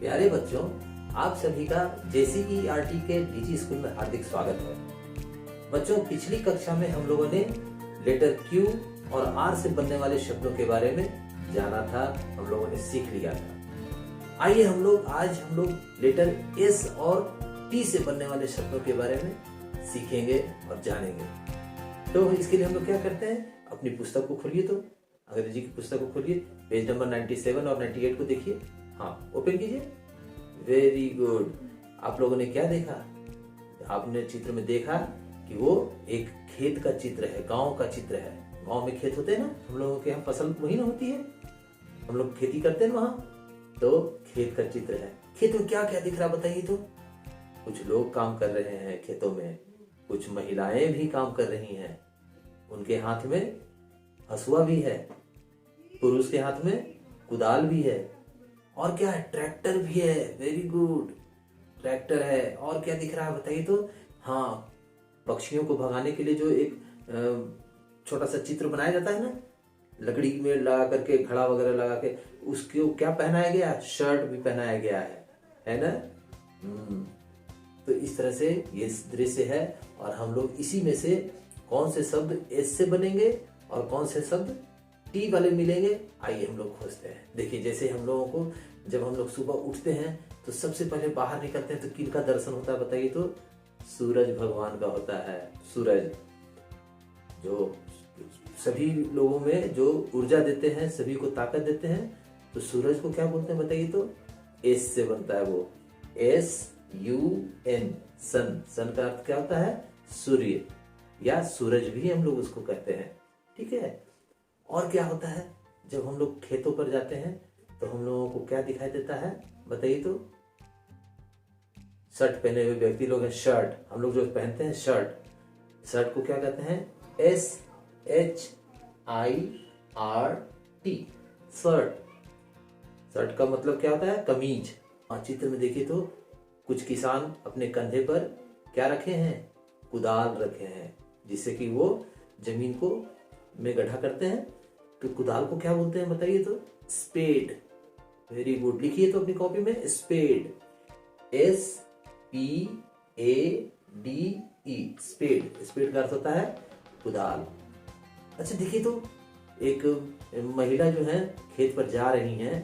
प्यारे बच्चों, आप सभी का JCERT के डिजी स्कूल में हार्दिक स्वागत है। बच्चों, पिछली कक्षा में हम लोगों ने लेटर Q और R से बनने वाले शब्दों के बारे में जाना था, हम लोगों ने सीख लिया था। आइए आज हम लोग लेटर S और T से बनने वाले शब्दों के बारे में सीखेंगे और जानेंगे। तो इसके लिए हम लोग क्या करते हैं, अपनी पुस्तक को खोलिए, तो अंग्रेजी की पुस्तक को खोलिए, पेज नंबर 97 और 98 को देखिए। हाँ, ओपन कीजिए। Very good. आप लोगों ने क्या देखा? आपने चित्र में देखा कि वो एक खेत का चित्र है, गांव का चित्र है। गांव में खेत होते हैं ना, हम लोगों के यहाँ फसल वही ना होती है, हम लोग खेती करते हैं वहां, तो खेत का चित्र है। खेत में क्या क्या दिख रहा बताइए तो? कुछ लोग काम कर रहे हैं खेतों में, कुछ महिलाएं भी काम कर रही हैं, उनके हाथ में हसुआ भी है, पुरुष के हाथ में कुदाल भी है, और क्या है, ट्रैक्टर भी है। वेरी गुड, ट्रैक्टर है। और क्या दिख रहा है बताइए तो? हाँ, पक्षियों को भगाने के लिए जो एक छोटा सा चित्र बनाया जाता है ना, लकड़ी में लगा करके, घड़ा वगैरह लगा के, उसको क्या पहनाया गया? शर्ट भी पहनाया गया है ना। तो इस तरह से ये दृश्य है, और हम लोग इसी में से कौन से शब्द एस से बनेंगे और कौन से शब्द टी वाले मिलेंगे, आइए हम लोग खोजते हैं। देखिए, जैसे हम लोगों को जब हम लोग सुबह उठते हैं तो सबसे पहले बाहर निकलते हैं तो किनका दर्शन होता है बताइए तो? सूरज भगवान का होता है। सूरज जो सभी लोगों में जो ऊर्जा देते हैं, सभी को ताकत देते हैं, तो सूरज को क्या बोलते हैं बताइए तो? एस से बनता है वो, SUN, सन। सन का अर्थ क्या होता है? सूर्य या सूरज भी हम लोग उसको कहते हैं। ठीक है। और क्या होता है, जब हम लोग खेतों पर जाते हैं तो हम लोगों को क्या दिखाई देता है बताइए तो? शर्ट पहने हुए व्यक्ति लोग हैं, शर्ट, हम लोग जो पहनते हैं शर्ट, शर्ट को क्या कहते हैं? SHIRT, shirt. शर्ट का मतलब क्या होता है? कमीज। चित्र में देखिए तो कुछ किसान अपने कंधे पर क्या रखे हैं? कुदाल रखे हैं, जिससे कि वो जमीन को में गड्ढा करते हैं। तो कुदाल को क्या बोलते हैं बताइए तो? स्पेड। वेरी गुड, लिखिए तो अपनी कॉपी में, स्पेड, SPADE, स्पेड। स्पेड का अर्थ होता है कुदाल। अच्छा, देखिए तो एक महिला जो है खेत पर जा रही हैं,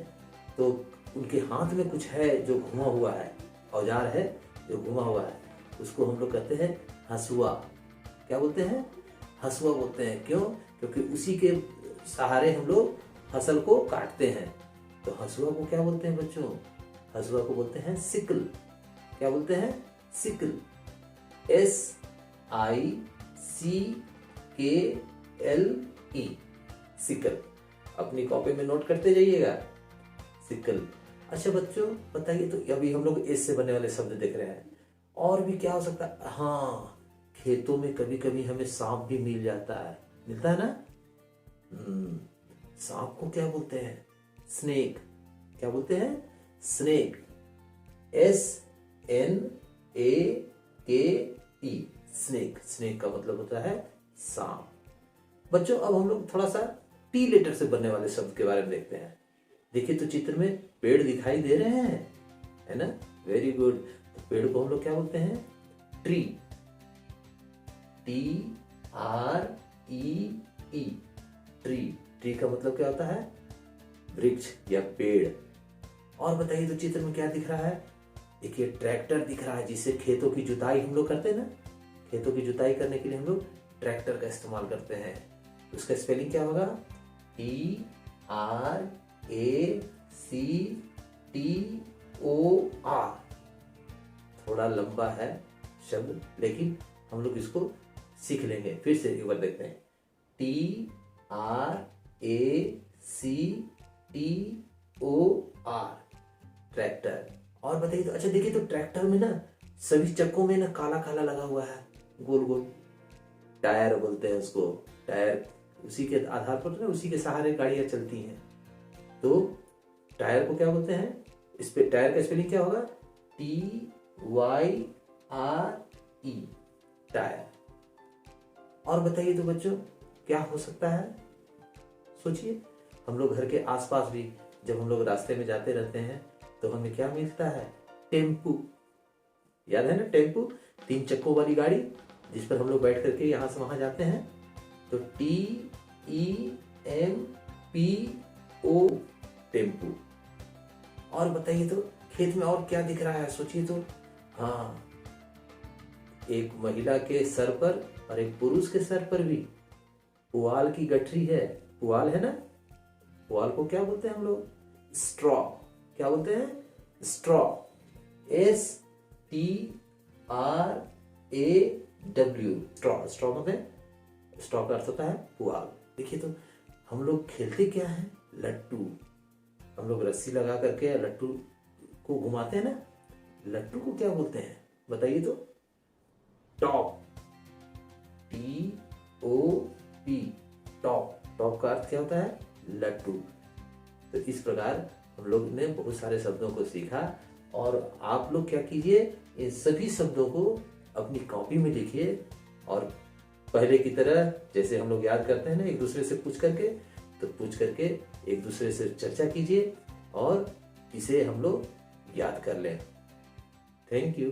तो उनके हाथ में कुछ है जो घुमा हुआ है, औजार है जो घुमा हुआ है, उसको हम लोग कहते हैं हसुआ। क्या बोलते हैं? हसुआ बोलते हैं। क्यों? क्योंकि उसी के सहारे हम लोग फसल को काटते हैं। तो हसुआ को क्या बोलते हैं बच्चों? हसुआ को बोलते हैं सिकल। क्या बोलते हैं? Sickle, SICKLE, sickle. अपनी कॉपी में नोट करते जाइएगा, सिकल। अच्छा बच्चों, बताइए तो अभी हम लोग एस से बनने वाले शब्द देख रहे हैं, और भी क्या हो सकता है? हाँ, खेतों में कभी कभी हमें सांप भी मिल जाता है, मिलता है ना। सांप को क्या बोलते हैं? स्नेक। क्या बोलते हैं? Snake, SNAKE, snake. स्नेक का मतलब होता है सांप। बच्चों, अब हम लोग थोड़ा सा टी लेटर से बनने वाले शब्द के बारे में देखते हैं। देखिए तो चित्र में पेड़ दिखाई दे रहे हैं, है ना। Very good. तो पेड़ को हम लोग क्या बोलते हैं? Tree, TREE, tree. ट्री का मतलब क्या होता है? वृक्ष या पेड़। और बताइए तो चित्र में क्या दिख रहा है? देखिए, ट्रैक्टर दिख रहा है, जिससे खेतों की जुताई हम लोग करते हैं ना। खेतों की जुताई करने के लिए हम लोग ट्रैक्टर का इस्तेमाल करते हैं। उसका स्पेलिंग क्या होगा? TRACTOR। थोड़ा लंबा है शब्द, लेकिन हम लोग इसको सीख लेंगे। फिर से एक बार देखते हैं, TRACTOR, ट्रैक्टर। और बताइए तो, अच्छा देखिए तो ट्रैक्टर में ना सभी चक्कों में ना काला काला लगा हुआ है, गोल गोल। टायर बोलते हैं उसको, टायर। उसी के आधार पर ना, उसी के सहारे गाड़ियां चलती हैं। तो टायर को क्या बोलते हैं? इस पे टायर का स्पेलिंग क्या होगा? TYRE, tyre. और बताइए तो बच्चों, क्या हो सकता है? सोचिए। हम लोग घर के आसपास भी जब हम लोग रास्ते में जाते रहते हैं तो हमें क्या मिलता है? टेम्पू। याद है ना टेम्पू, 3 चक्कों वाली गाड़ी जिस पर हम लोग बैठ करके यहाँ से वहां जाते हैं। तो TEMPO, टेम्पू। और बताइए तो खेत में और क्या दिख रहा है, सोचिए तो। हाँ, एक महिला के सर पर और एक पुरुष के सर पर भी पुआल की गठरी है। पुआल है ना, पुआल को क्या बोलते हैं हम लोग? स्ट्रॉ। क्या बोलते हैं? स्ट्रॉ। STRAW, straw. स्ट्रॉ मतलब, स्ट्रॉ का अर्थ होता है पुआल। देखिए तो हम लोग खेलते क्या है? लट्टू। हम लोग रस्सी लगा करके लट्टू को घुमाते हैं ना, लट्टू को क्या बोलते हैं बताइए तो? टॉप। TOP, top. टॉप का अर्थ क्या होता है? लट्टू। तो इस प्रकार हम लोग ने बहुत सारे शब्दों को सीखा। और आप लोग क्या कीजिए, इन सभी शब्दों को अपनी कॉपी में लिखिए और पहले की तरह जैसे हम लोग याद करते हैं ना एक दूसरे से पूछ करके, तो पूछ करके एक दूसरे से चर्चा कीजिए और इसे हम लोग याद कर लें। Thank you.